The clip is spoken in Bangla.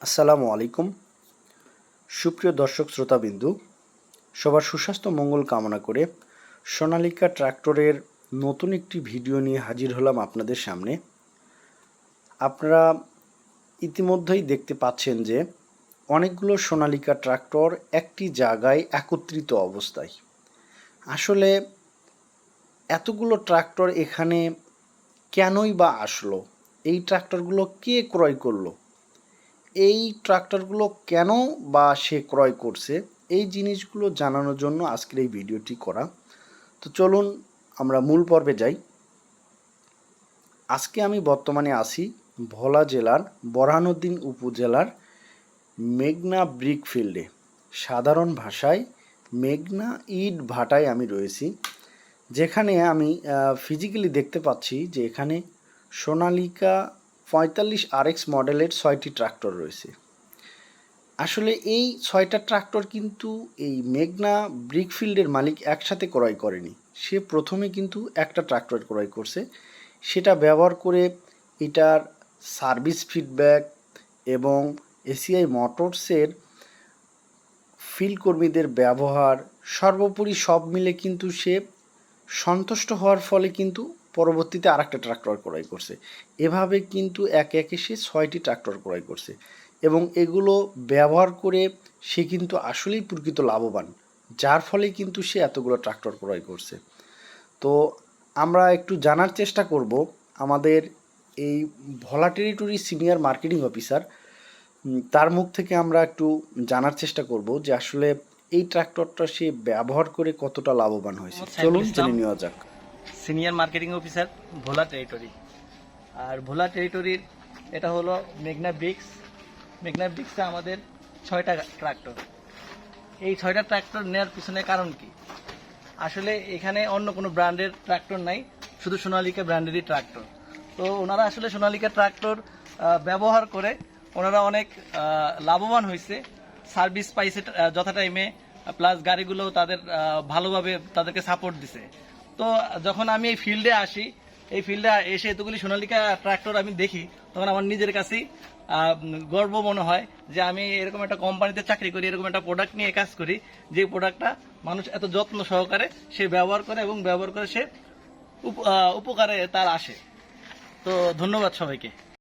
আসসালামু আলাইকুম সুপ্রিয় দর্শক শ্রোতাবিন্দু, সবার সুস্বাস্থ্য মঙ্গল কামনা করে সোনালিকা ট্রাক্টরের নতুন একটি ভিডিও নিয়ে হাজির হলাম আপনাদের সামনে। আপনারা ইতিমধ্যেই দেখতে পাচ্ছেন যে অনেকগুলো সোনালিকা ট্রাক্টর একটি জায়গায় একত্রিত অবস্থায়। আসলে এতগুলো ট্রাক্টর এখানে কেনই বা আসলো? এই ট্রাক্টরগুলো কে ক্রয় করলো? এই ট্রাক্টরগুলো কেন বা সে ক্রয় করছে, এই জিনিসগুলো জানানোর জন্য আজকের এই ভিডিওটি করা। তো চলুন আমরা মূল পর্বে যাই। আজকে আমি বর্তমানে আছি ভোলা জেলার বোরহানউদ্দিন উপজেলার মেঘনা ব্রিক ফিল্ডে, সাধারণ ভাষায় মেঘনা ইট ভাটায় আমি রয়েছি, যেখানে আমি ফিজিক্যালি দেখতে পাচ্ছি যে এখানে সোনালিকা 45 RX মডেলের 6টি ট্রাক্টর রয়েছে। আসলে এই 6টা ট্রাক্টর কিন্তু এই মেঘনা ব্রিকফিল্ডের মালিক একসাথে ক্রয় করেনি। সে প্রথমে কিন্তু একটা ট্রাক্টর ক্রয় করছে, সেটা ব্যবহার করে এটার সার্ভিস ফিডব্যাক এবং এসিআই মোটরসের ফিল্ড কর্মীদের ব্যবহার সর্বোপরি সব মিলে কিন্তু সে সন্তুষ্ট হওয়ার ফলে কিন্তু পরবর্তীতে আরেকটা ট্রাক্টর ক্রয় করছে। এভাবে কিন্তু একে একে সে 6টি ট্রাক্টর ক্রয় করছে এবং এগুলো ব্যবহার করে সে কিন্তু আসলেই প্রকৃত লাভবান, যার ফলে কিন্তু সে এতগুলো ট্রাক্টর ক্রয় করছে। তো আমরা একটু জানার চেষ্টা করব আমাদের এই ভোলা টেরিটরি সিনিয়র মার্কেটিং অফিসার, তার মুখ থেকে আমরা একটু জানার চেষ্টা করব যে আসলে এই ট্রাক্টরটা সে ব্যবহার করে কতটা লাভবান হয়েছে। চলুন জেনে নেওয়া যাক। সিনিয়র মার্কেটিং অফিসার, ভোলা টেরিটরি। আর ভোলা টেরিটরির এটা হলো মেঘনা ব্রিক্স। মেঘনা ব্রিক্সে আমাদের 6টা ট্রাক্টর। এই 6টা ট্রাক্টর নেওয়ার পিছনে কারণ কি? আসলে এখানে অন্য কোনো ব্র্যান্ডের ট্রাক্টর নাই, শুধু সোনালিকা ব্র্যান্ডেরই ট্রাক্টর। তো ওনারা আসলে সোনালিকা ট্রাক্টর ব্যবহার করে ওনারা অনেক লাভবান হয়েছে, সার্ভিস পাইছে যথা টাইমে, প্লাস গাড়িগুলো তাদের ভালোভাবে তাদেরকে সাপোর্ট দিছে। তো যখন আমি এই ফিল্ডে আসি, এই ফিল্ডে এসে এতগুলি সোনালিকা ট্রাক্টর আমি দেখি, তখন আমার নিজের কাছেই গর্ব মনে হয় যে আমি এরকম একটা কোম্পানিতে চাকরি করি, এরকম একটা প্রোডাক্ট নিয়ে কাজ করি, যে প্রোডাক্টটা মানুষ এত যত্ন সহকারে সে ব্যবহার করে এবং ব্যবহার করে সে উপকারে তার আসে। তো ধন্যবাদ সবাইকে।